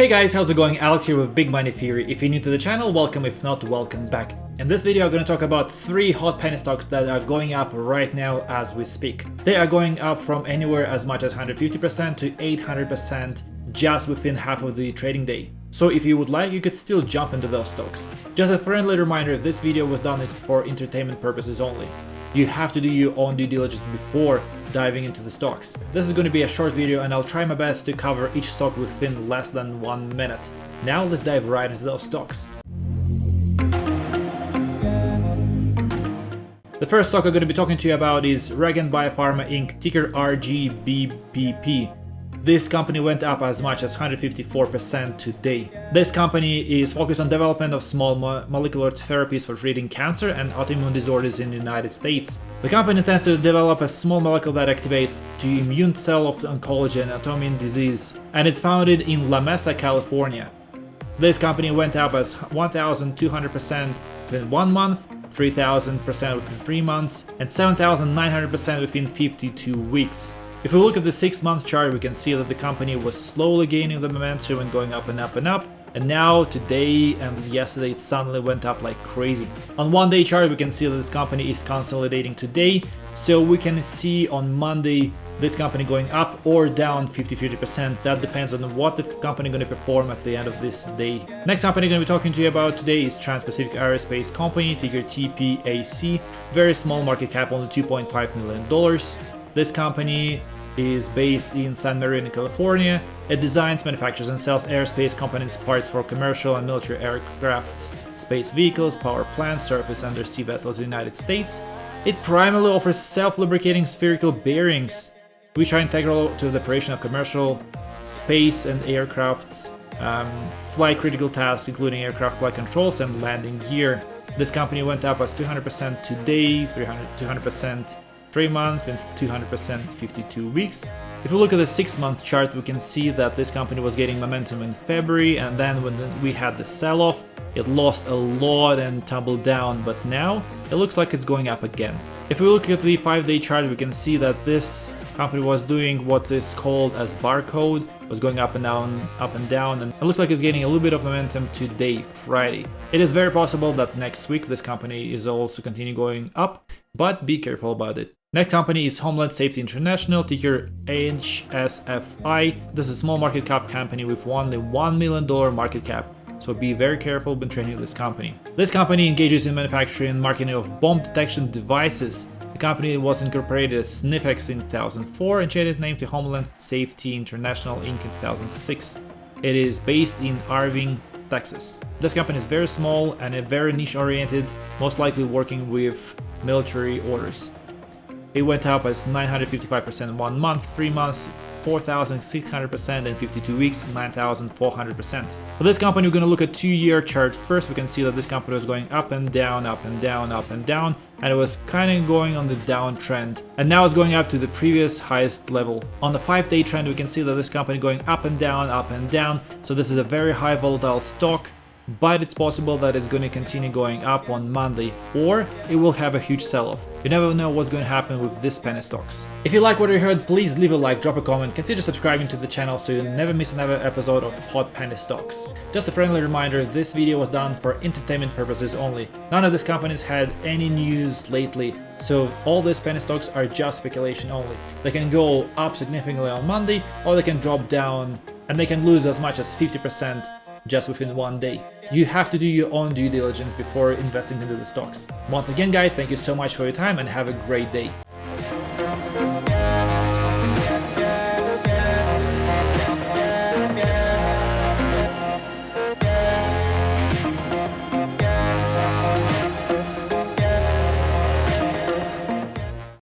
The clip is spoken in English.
Hey guys, how's it going? Alex here with Big Money Theory. If you're new to the channel, welcome. If not, welcome back. In this video, I'm going to talk about 3 hot penny stocks that are going up right now as we speak. They are going up from anywhere as much as 150% to 800% just within half of the trading day. So if you would like, you could still jump into those stocks. Just a friendly reminder, this video was done for entertainment purposes only. You have to do your own due diligence before diving into the stocks. This is going to be a short video and I'll try my best to cover each stock within less than 1 minute. Now let's dive right into those stocks. The first stock I'm going to be talking to you about is Regen BioPharma Inc., ticker RGBPP. This company went up as much as 154% today. This company is focused on development of small molecular therapies for treating cancer and autoimmune disorders in the United States. The company intends to develop a small molecule that activates the immune cell of oncology and autoimmune disease, and it's founded in La Mesa, California. This company went up as 1,200% within 1 month, 3,000% within 3 months, and 7,900% within 52 weeks. If we look at the 6-month chart, we can see that the company was slowly gaining the momentum and going up and up and up. And now today and yesterday it suddenly went up like crazy. On 1-day chart, we can see that this company is consolidating today. So we can see on Monday this company going up or down 50-50%. That depends on what the company is going to perform at the end of this day. Next company I'm going to be talking to you about today is Trans-Pacific Aerospace Company, ticker TPAC. Very small market cap, only $2.5 million. This company is based in San Marino, California. It designs, manufactures, and sells aerospace components parts for commercial and military aircraft, space vehicles, power plants, surface and undersea vessels in the United States. It primarily offers self-lubricating spherical bearings, which are integral to the operation of commercial, space and aircrafts, flight critical tasks, including aircraft flight controls and landing gear. This company went up as 200% today, 200% 3 months, and 200% 52 weeks. If we look at the 6-month chart, we can see that this company was getting momentum in February, and then when we had the sell-off, it lost a lot and tumbled down, but now it looks like it's going up again. If we look at the 5-day chart, we can see that this company was doing what is called as barcode, was going up and down, and it looks like it's getting a little bit of momentum today, Friday. It is very possible that next week this company is also continue going up, but be careful about it. Next company is Homeland Safety International, ticker HSFI. This is a small market cap company with only $1 million market cap. So be very careful when trading this company. This company engages in manufacturing and marketing of bomb detection devices. The company was incorporated as SNIFX in 2004 and changed its name to Homeland Safety International Inc. in 2006. It is based in Irving, Texas. This company is very small and very niche oriented, most likely working with military orders. It went up as 955% in 1 month, 3 months, 4,600% in 52 weeks, 9,400%. For this company, we're going to look at 2-year chart. First, we can see that this company was going up and down, up and down, up and down, and it was kind of going on the downtrend. And now it's going up to the previous highest level. On the 5-day trend, we can see that this company going up and down, up and down. So this is a very high volatile stock. But it's possible that it's going to continue going up on Monday, or it will have a huge sell-off. You never know what's going to happen with this penny stocks. If you like what you heard, please leave a like, drop a comment, consider subscribing to the channel so you never miss another episode of Hot Penny Stocks. Just a friendly reminder, this video was done for entertainment purposes only. None of these companies had any news lately, so all these penny stocks are just speculation only. They can go up significantly on Monday, or they can drop down, and they can lose as much as 50% just within 1 day. You have to do your own due diligence before investing into the stocks. Once again guys, thank you so much for your time and have a great day.